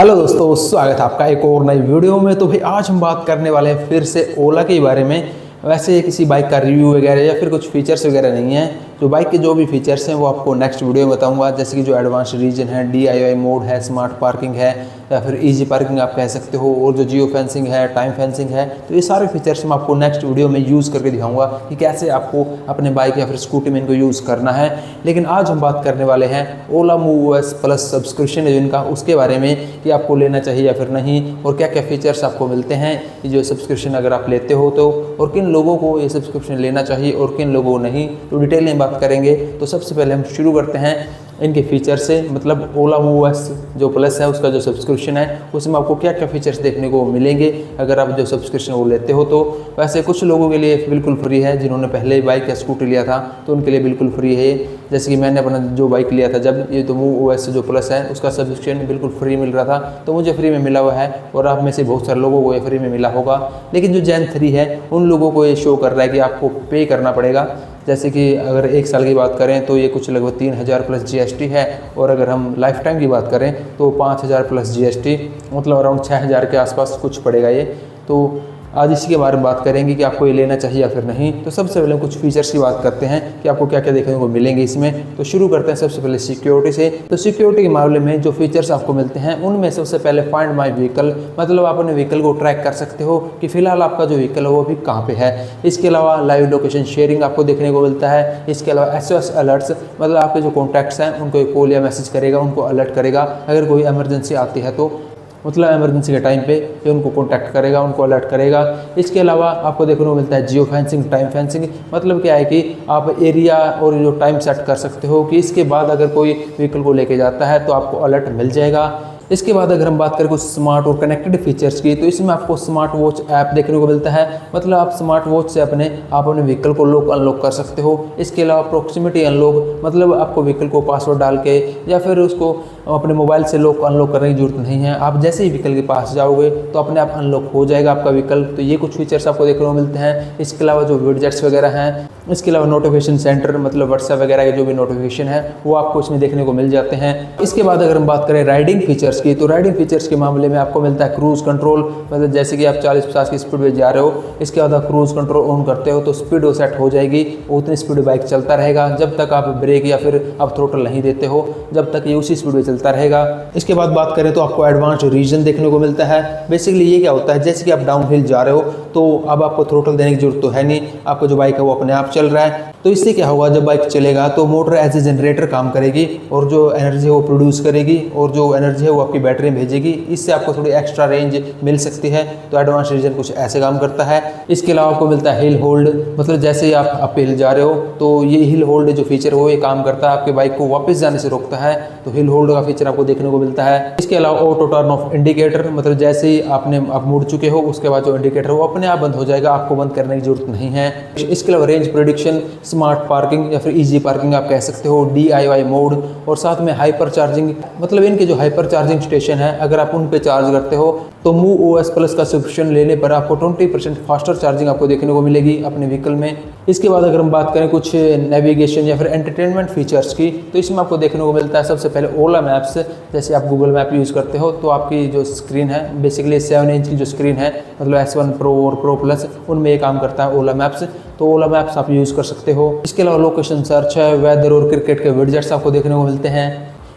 Hello दोस्तों, स्वागत है आपका एक और नई वीडियो में। तो भाई आज हम बात करने वाले हैं फिर से ओला के बारे में। वैसे किसी बाइक का रिव्यू वगैरह या फिर कुछ फीचर्स वगैरह नहीं है। जो बाइक के जो भी फीचर्स हैं वो आपको नेक्स्ट वीडियो में बताऊंगा। जैसे कि जो एडवांस रीजन है, DIY मोड है, स्मार्ट पार्किंग है या फिर इजी पार्किंग आप कह सकते हो, और जो जियो फेंसिंग है, टाइम फेंसिंग है। तो ये सारे फीचर्स मैं आपको नेक्स्ट वीडियो में यूज़ करके दिखाऊंगा कि कैसे आपको अपने बाइक या फिर स्कूटी में इनको यूज़ करना है। लेकिन आज हम बात करने वाले हैं ओला मूव OS प्लस सब्सक्रिप्शन है जिनका, उसके बारे में कि आपको लेना चाहिए या फिर नहीं, और क्या क्या फीचर्स आपको मिलते हैं ये जो सब्सक्रिप्शन अगर आप लेते हो तो, और किन लोगों को ये सब्सक्रिप्शन लेना चाहिए और किन लोगों को नहीं, तो डिटेल में बात करेंगे। तो सबसे पहले हम शुरू करते हैं इनके फीचर से। मतलब ओला मूव OS जो प्लस है उसका जो सब्सक्रिप्शन है उसमें आपको क्या क्या फीचर्स देखने को मिलेंगे अगर आप जो सब्सक्रिप्शन वो लेते हो तो। वैसे कुछ लोगों के लिए बिल्कुल फ्री है, जिन्होंने पहले बाइक या स्कूटी लिया था तो उनके लिए बिल्कुल फ्री है। जैसे कि मैंने अपना जो बाइक लिया था जब, ये तो मूव OS जो प्लस है उसका सब्सक्रिप्शन बिल्कुल फ्री मिल रहा था, तो मुझे फ्री में मिला हुआ है, और आप में से बहुत सारे लोगों को ये फ्री में मिला होगा। लेकिन जो Gen 3 है उन लोगों को ये शो कर रहा है कि आपको पे करना पड़ेगा। जैसे कि अगर 1 साल की बात करें तो ये कुछ लगभग 3000 प्लस GST है, और अगर हम लाइफ टाइम की बात करें तो 5000 प्लस GST, मतलब अराउंड 6000 के आसपास कुछ पड़ेगा ये। तो आज इसी के बारे में बात करेंगे कि आपको ये लेना चाहिए या फिर नहीं। तो सबसे पहले कुछ फीचर्स की बात करते हैं कि आपको क्या क्या देखने को मिलेंगे इसमें। तो शुरू करते हैं सबसे पहले सिक्योरिटी से। तो सिक्योरिटी के मामले में जो फीचर्स आपको मिलते हैं उनमें सबसे पहले फाइंड माई व्हीकल, मतलब आप अपने व्हीकल को ट्रैक कर सकते हो कि फिलहाल आपका जो व्हीकल है वो अभी कहाँ पे है। इसके अलावा लाइव लोकेशन शेयरिंग आपको देखने को मिलता है। इसके अलावा SOS अलर्ट्स, मतलब आपके जो कॉन्टैक्ट्स हैं उनको एक कॉल या मैसेज करेगा, उनको अलर्ट करेगा अगर कोई इमरजेंसी आती है तो, मतलब इमरजेंसी के टाइम पे ये उनको कॉन्टैक्ट करेगा, उनको अलर्ट करेगा। इसके अलावा आपको देखने को मिलता है जियो फेंसिंग, टाइम फेंसिंग, मतलब क्या है कि आप एरिया और जो टाइम सेट कर सकते हो कि इसके बाद अगर कोई व्हीकल को लेके जाता है तो आपको अलर्ट मिल जाएगा। इसके बाद अगर हम बात करें कुछ स्मार्ट और कनेक्टेड फीचर्स की, तो इसमें आपको स्मार्ट वॉच ऐप देखने को मिलता है। मतलब आप स्मार्ट वॉच से आप अपने व्हीकल को लॉक अनलॉक कर सकते हो। इसके अलावा प्रॉक्सिमिटी अनलॉक, मतलब आपको व्हीकल को पासवर्ड डाल के या फिर उसको अपने मोबाइल से लॉक अनलॉक करने की जरूरत नहीं है। आप जैसे ही व्हीकल के पास जाओगे तो अपने आप अनलॉक हो जाएगा आपका व्हीकल। तो ये कुछ फीचर्स आपको देखने को मिलते हैं। इसके अलावा जो विडजेट्स वगैरह हैं, इसके अलावा नोटिफिकेशन सेंटर, मतलब व्हाट्सएप वगैरह के जो भी नोटिफिकेशन है वो आपको इसमें देखने को मिल जाते हैं। इसके बाद अगर हम बात करें राइडिंग फीचर्स की, तो राइडिंग फीचर्स के मामले में आपको मिलता है क्रूज कंट्रोल, मतलब जैसे कि आप 40-50 की स्पीड में जा रहे हो, इसके बाद आप क्रूज कंट्रोल ऑन करते हो तो स्पीड वो सेट हो जाएगी, उतनी स्पीड बाइक चलता रहेगा जब तक आप ब्रेक या फिर आप थ्रोटल नहीं देते हो, जब तक ये उसी स्पीड में चलता रहेगा। इसके बाद बात करें तो आपको एडवांस रीजन देखने को मिलता है। बेसिकली ये क्या होता है, जैसे कि आप डाउन हिल जा रहे हो तो अब आपको थ्रोटल देने की जरूरत तो है नहीं, आपका जो बाइक है वो अपने आप चल रहा है। तो इससे क्या होगा, जब बाइक चलेगा तो मोटर एज ए जनरेटर काम करेगी और जो एनर्जी है वो प्रोड्यूस करेगी, और जो एनर्जी है वो आपकी बैटरी में भेजेगी। इससे आपको थोड़ी एक्स्ट्रा रेंज मिल सकती है। तो एडवांस रीजन कुछ ऐसे काम करता है। इसके अलावा आपको मिलता है हिल होल्ड, मतलब जैसे ही आप हिल जा रहे हो तो ये हिल होल्ड जो फीचर है वो ये काम करता है, आपके बाइक को वापस जाने से रोकता है। तो हिल होल्ड का फीचर आपको देखने को मिलता है। इसके अलावा ऑटो टर्न ऑफ इंडिकेटर, मतलब जैसे ही आप मुड़ चुके हो उसके बाद जो इंडिकेटर वो अपने आप बंद हो जाएगा, आपको बंद करने की जरूरत नहीं है। इसके अलावा रेंज प्रेडिक्शन, स्मार्ट पार्किंग या फिर इजी पार्किंग आप कह सकते हो, DIY मोड, और साथ में हाइपर चार्जिंग, मतलब इनके जो हाइपर चार्जिंग स्टेशन है अगर आप उन पे चार्ज करते हो तो मूव OS प्लस का सब्सक्रिप्शन लेने पर आपको 20% फास्टर चार्जिंग आपको देखने को मिलेगी अपने व्हीकल में। इसके बाद अगर हम बात करें कुछ नेविगेशन या फिर एंटरटेनमेंट फीचर्स की, तो इसमें आपको देखने को मिलता है सबसे पहले ओला मैप्स। जैसे आप गूगल मैप यूज़ करते हो तो आपकी जो स्क्रीन है बेसिकली 7 इंच की जो स्क्रीन है, मतलब S1 Pro और Pro Plus, उनमें ये काम करता है ओला मैप्स। तो ओला मैप्स आप यूज़ कर सकते हो। इसके अलावा लोकेशन सर्च है, वेदर और क्रिकेट के विडजेट्स आपको देखने को मिलते हैं।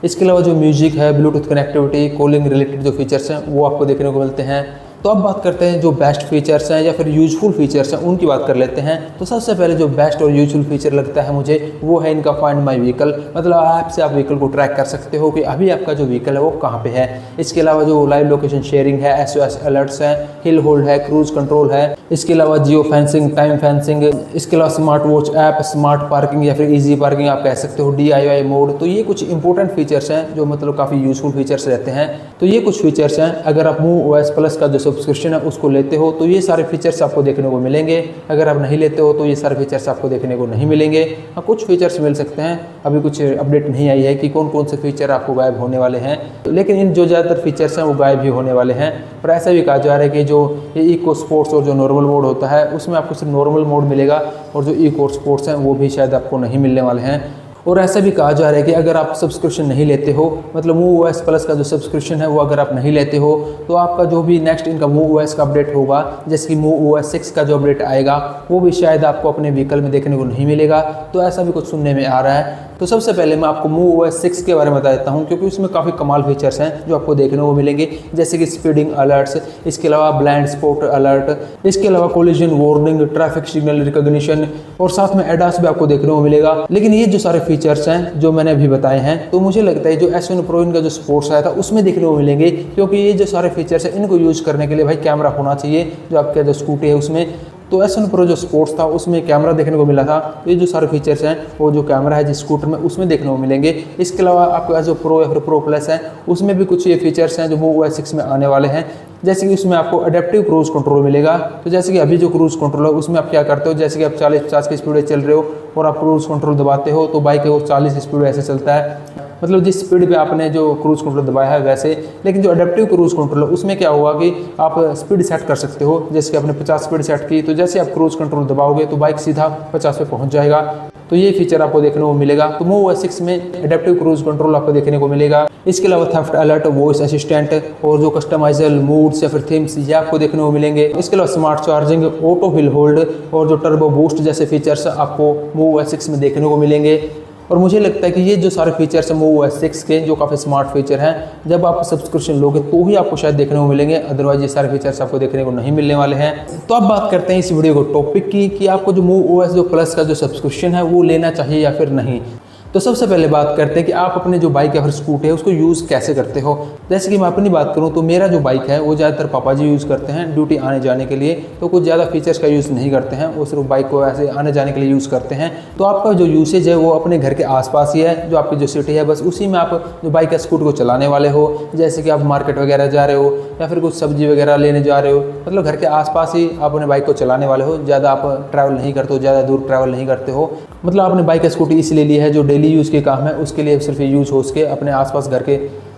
इसके अलावा जो म्यूजिक है, ब्लूटूथ कनेक्टिविटी, कॉलिंग रिलेटेड जो फीचर्स हैं वो आपको देखने को मिलते हैं। तो अब बात करते हैं जो बेस्ट फीचर्स हैं या फिर यूजफुल फीचर्स हैं उनकी बात कर लेते हैं। तो सबसे पहले जो बेस्ट और यूजफुल फीचर लगता है मुझे वो है इनका फाइंड माई व्हीकल, मतलब ऐप से आप व्हीकल को ट्रैक कर सकते हो कि अभी आपका जो व्हीकल है वो कहाँ पे है। इसके अलावा जो लाइव लोकेशन शेयरिंग है, SOS अलर्ट्स हैं, हिल होल्ड है, क्रूज कंट्रोल है, इसके अलावा जियो फेंसिंग, टाइम फेंसिंग, इसके अलावा smart watch app, smart parking या फिर इजी पार्किंग आप कह सकते हो, DIY मोड। तो ये कुछ इंपॉर्टेंट फीचर्स हैं जो मतलब काफ़ी यूजफुल फीचर्स रहते हैं। तो ये कुछ फीचर्स हैं, अगर आप मूव OS प्लस का जो सब्सक्रिप्शन है उसको लेते हो तो ये सारे फीचर्स आपको देखने को मिलेंगे। अगर आप नहीं लेते हो तो ये सारे फीचर्स आपको देखने को नहीं मिलेंगे। हाँ, कुछ फीचर्स मिल सकते हैं, अभी कुछ अपडेट नहीं आई है कि कौन कौन से फीचर आपको गायब होने वाले हैं, लेकिन इन जो ज़्यादातर फीचर्स हैं वो गायब ही होने वाले हैं। और ऐसा भी कहा जा रहा है कि जो ये इको स्पोर्ट्स और जो नॉर्मल मोड होता है उसमें आपको सिर्फ नॉर्मल मोड मिलेगा, और जो इको स्पोर्ट्स हैं वो भी शायद आपको नहीं मिलने वाले हैं। और ऐसा भी कहा जा रहा है कि अगर आप सब्सक्रिप्शन नहीं लेते हो, मतलब MuveOS प्लस का जो सब्सक्रिप्शन है वो अगर आप नहीं लेते हो, तो आपका जो भी नेक्स्ट इनका MuveOS का अपडेट होगा, जैसे कि MuveOS 6 का जो अपडेट आएगा, वो भी शायद आपको अपने व्हीकल में देखने को नहीं मिलेगा। तो ऐसा भी कुछ सुनने में आ रहा है। तो सबसे पहले मैं आपको MuveOS 6 के बारे में बता देता हूँ, क्योंकि उसमें काफ़ी कमाल फीचर्स हैं जो आपको देखने को मिलेंगे, जैसे कि स्पीडिंग अलर्ट्स, इसके अलावा ब्लाइंड स्पॉट अलर्ट, इसके अलावा collision warning, traffic signal recognition, और साथ में एडास भी आपको देखने को मिलेगा। लेकिन ये जो सारे फीचर्स हैं जो मैंने अभी बताए हैं, तो मुझे लगता है जो S1 Pro इनका जो स्पोर्ट्स आया था उसमें देखने को मिलेंगे, क्योंकि ये जो सारे फीचर्स हैं इनको यूज़ करने के लिए भाई कैमरा होना चाहिए जो आपका जो स्कूटी है उसमें। तो S1 Pro जो स्पोर्ट्स था उसमें कैमरा देखने को मिला था। ये जो सारे फीचर्स हैं वो जो कैमरा है जिस स्कूटर में उसमें देखने को मिलेंगे। इसके अलावा आपका जो प्रो या फिर प्रो प्लस है उसमें भी कुछ ये फीचर्स हैं जो MuveOS 6 में आने वाले हैं, जैसे कि उसमें आपको अडेप्टिव क्रूज कंट्रोल मिलेगा। तो जैसे कि अभी जो क्रूज कंट्रोल है उसमें आप क्या करते हो, जैसे कि आप 40-50 की स्पीड में चल रहे हो और आप क्रूज कंट्रोल दबाते हो तो बाइक है वो 40 स्पीड ऐसे चलता है, मतलब जिस स्पीड पे आपने जो क्रूज कंट्रोल दबाया है वैसे। लेकिन जो अडेप्टिव क्रूज कंट्रोल है उसमें क्या होगा कि आप स्पीड सेट कर सकते हो, जैसे कि आपने 50 स्पीड सेट की तो जैसे आप क्रूज कंट्रोल दबाओगे तो बाइक सीधा 50 पे पहुंच जाएगा। तो ये फीचर आपको देखने को मिलेगा। तो MuveOS 6 में अडेप्टिव क्रूज कंट्रोल आपको देखने को मिलेगा। इसके अलावा थेफ्ट अलर्ट, वॉइस असिस्टेंट और जो कस्टमाइजेबल मूड्स या फिर थीम्स ये आपको देखने को मिलेंगे। इसके अलावा smart charging, auto hill hold और जो टर्बो बूस्ट जैसे फीचर्स आपको MuveOS 6 में देखने को मिलेंगे। और मुझे लगता है कि ये जो सारे फीचर्स हैं MuveOS 6 के जो काफ़ी स्मार्ट फीचर हैं, जब आप सब्सक्रिप्शन लोगे तो ही आपको शायद देखने को मिलेंगे, अदरवाइज ये सारे फीचर्स आपको देखने को नहीं मिलने वाले हैं। तो अब बात करते हैं इस वीडियो को टॉपिक की कि आपको जो MuveOS जो प्लस का जो सब्सक्रिप्शन है वो लेना चाहिए या फिर नहीं। तो सबसे पहले बात करते हैं कि आप अपने जो बाइक या फिर स्कूटी है उसको यूज़ कैसे करते हो। जैसे कि मैं अपनी बात करूं तो मेरा जो बाइक है वो ज़्यादातर पापा जी यूज़ करते हैं ड्यूटी आने जाने के लिए, तो कुछ ज़्यादा फीचर्स का यूज़ नहीं करते हैं, वो सिर्फ बाइक को ऐसे आने जाने के लिए यूज़ करते हैं। तो आपका जो यूसेज है वो अपने घर के आसपास ही है, जो आपकी जो सिटी है बस उसी में आप जो बाइक या स्कूटी को चलाने वाले हो। जैसे कि आप मार्केट वगैरह जा रहे हो या फिर कुछ सब्जी वगैरह लेने जा रहे हो, मतलब घर के आसपास ही आप अपने बाइक को चलाने वाले हो, ज़्यादा आप ट्रैवल नहीं करते हो, ज़्यादा दूर ट्रैवल नहीं करते हो। मतलब आपने बाइक या स्कूटी इसलिए ली है जो डेली यूज़ के काम है उसके लिए सिर्फ यूज़ हो सके अपने आसपास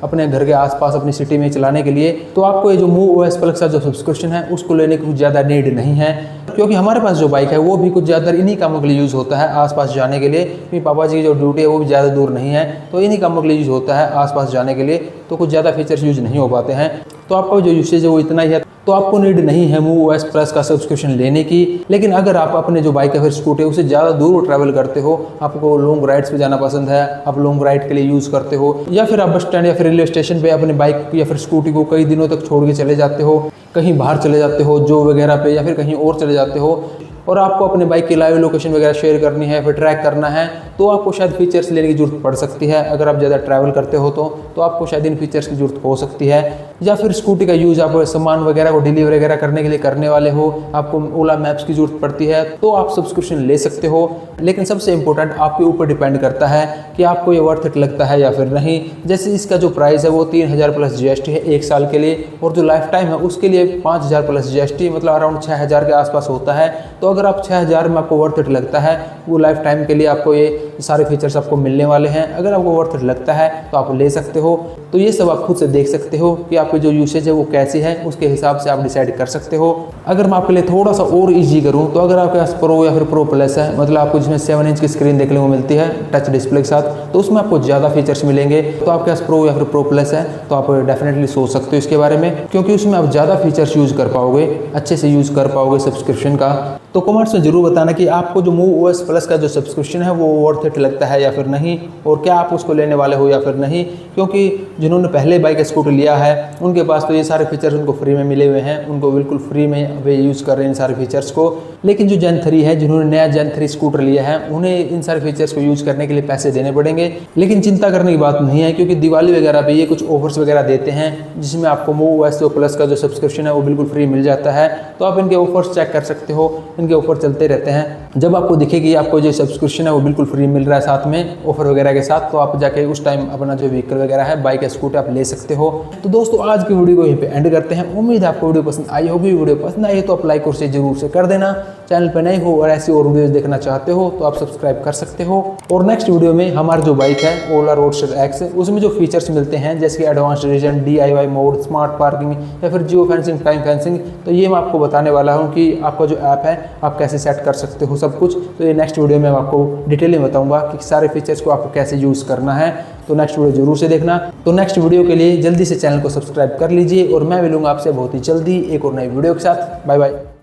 अपने घर के आसपास अपनी सिटी में चलाने के लिए। तो आपको ये जो MuveOS प्लस का जो सब्सक्रिप्शन है उसको लेने की कुछ ज़्यादा नीड नहीं है, क्योंकि हमारे पास जो बाइक है वो भी कुछ ज़्यादा इन्हीं कामों के लिए यूज़ होता है आसपास जाने के लिए, क्योंकि पापा जी की जो ड्यूटी है वो भी ज़्यादा दूर नहीं है, तो इन्हीं कामों के लिए यूज़ होता है आसपास जाने के लिए, तो कुछ ज़्यादा फीचर्स यूज़ नहीं हो पाते हैं। तो आपका जो यूसेज है वो इतना ही है, तो आपको नीड नहीं है MuveOS प्लस का सब्सक्रिप्शन लेने की। लेकिन अगर आप अपने जो बाइक है फिर स्कूटी है उसे ज़्यादा दूर ट्रैवल करते हो, आपको लॉन्ग राइड्स पे जाना पसंद है, आप लॉन्ग राइड के लिए यूज़ करते हो, या फिर आप बस स्टैंड या फिर रेलवे स्टेशन पे अपने बाइक या फिर स्कूटी को कई दिनों तक छोड़ के चले जाते हो, कहीं बाहर चले जाते हो जॉब वगैरह पे या फिर कहीं और चले जाते हो, और आपको अपने बाइक की लाइव लोकेशन वगैरह शेयर करनी है फिर ट्रैक करना है, तो आपको शायद फीचर्स लेने की जरूरत पड़ सकती है। अगर आप ज़्यादा ट्रैवल करते हो तो आपको शायद इन फीचर्स की जरूरत हो सकती है। या फिर स्कूटी का यूज़ आप सामान वगैरह को डिलीवर वगैरह करने के लिए करने वाले हो, आपको ओला मैप्स की जरूरत पड़ती है, तो आप सब्सक्रिप्शन ले सकते हो। लेकिन सबसे इंपॉर्टेंट आपके ऊपर डिपेंड करता है कि आपको ये वर्थ इट लगता है या फिर नहीं। जैसे इसका जो प्राइस है वो 3000 प्लस GST है 1 साल के लिए, और जो लाइफ टाइम है उसके लिए 5000 प्लस GST, मतलब अराउंड 6000 के आसपास होता है। तो अगर आप 6000 में आपको वर्थ इट लगता है, वो लाइफ टाइम के लिए आपको ये सारे फीचर्स आपको मिलने वाले हैं, अगर आपको वर्थ इट लगता है तो आप ले सकते हो। तो ये सब आप खुद से देख सकते हो कि आपकी जो यूसेज है वो कैसी है, उसके हिसाब से आप डिसाइड कर सकते हो। अगर मैं आपके लिए थोड़ा सा और ईजी करूं तो अगर आपके पास प्रो या फिर प्रो प्लस है, मतलब आपको जिसमें 7 इंच की स्क्रीन देखने को मिलती है टच डिस्प्ले के साथ, तो उसमें आपको ज़्यादा फीचर्स मिलेंगे। तो आपके पास प्रो या फिर प्रो प्लस है तो आप डेफिनेटली सोच सकते हो इसके बारे में, क्योंकि उसमें आप ज़्यादा फीचर्स यूज़ कर पाओगे, अच्छे से यूज़ कर पाओगे सब्सक्रिप्शन का। तो कमेंट्स में जरूर बताना कि आपको जो MuveOS प्लस का जो सब्सक्रिप्शन है वो वर्थ इट लगता है या फिर नहीं, और क्या आप उसको लेने वाले हो या फिर नहीं। क्योंकि जिन्होंने पहले बाइक स्कूटर लिया है उनके पास तो ये सारे फीचर्स उनको फ्री में मिले हुए हैं, उनको बिल्कुल फ्री में वे यूज़ कर रहे हैं इन सारे फीचर्स को। लेकिन जो Gen 3 है, जिन्होंने नया Gen 3 स्कूटर लिया है, उन्हें इन सारे फीचर्स को यूज़ करने के लिए पैसे देने पड़ेंगे। लेकिन चिंता करने की बात नहीं है, क्योंकि दिवाली वगैरह पे ये कुछ ऑफर्स वगैरह देते हैं जिसमें आपको MuveOS प्लस का जो सब्सक्रिप्शन है वो बिल्कुल फ्री मिल जाता है। तो आप इनके ऑफर्स चेक कर सकते हो, इनके ऑफर चलते रहते हैं। जब आपको दिखेगी आपको जो सब्सक्रिप्शन है वो बिल्कुल फ्री मिल रहा है साथ में ऑफर वगैरह के साथ, तो आप जाके उस टाइम अपना जो व्हीकल वगैरह है बाइक या स्कूटर आप ले सकते हो। तो दोस्तों आज की वीडियो को यहीं पे एंड करते हैं। उम्मीद है आपको वीडियो पसंद आई होगी। वीडियो पसंद आई तो आप लाइक और शेयर जरूर से कर देना। चैनल पर नए हो और ऐसी और वीडियोस देखना चाहते हो तो आप सब्सक्राइब कर सकते हो। और नेक्स्ट वीडियो में हमारी जो बाइक है ओला रोडस्टर एक्स, उसमें जो फीचर्स मिलते हैं जैसे कि advance region, DIY mode, smart parking या फिर जियो फेंसिंग, टाइम फेंसिंग, तो ये मैं आपको बताने वाला हूँ कि आपका जो ऐप है आप कैसे सेट कर सकते हो सब कुछ, तो ये नेक्स्ट वीडियो में मैं आपको डिटेल में बताऊंगा कि सारे फीचर्स को आपको कैसे यूज़ करना है। तो नेक्स्ट वीडियो जरूर से देखना। तो नेक्स्ट वीडियो के लिए जल्दी से चैनल को सब्सक्राइब कर लीजिए और मैं मिलूंगा आपसे बहुत ही जल्दी एक और नई वीडियो के साथ। Bye bye.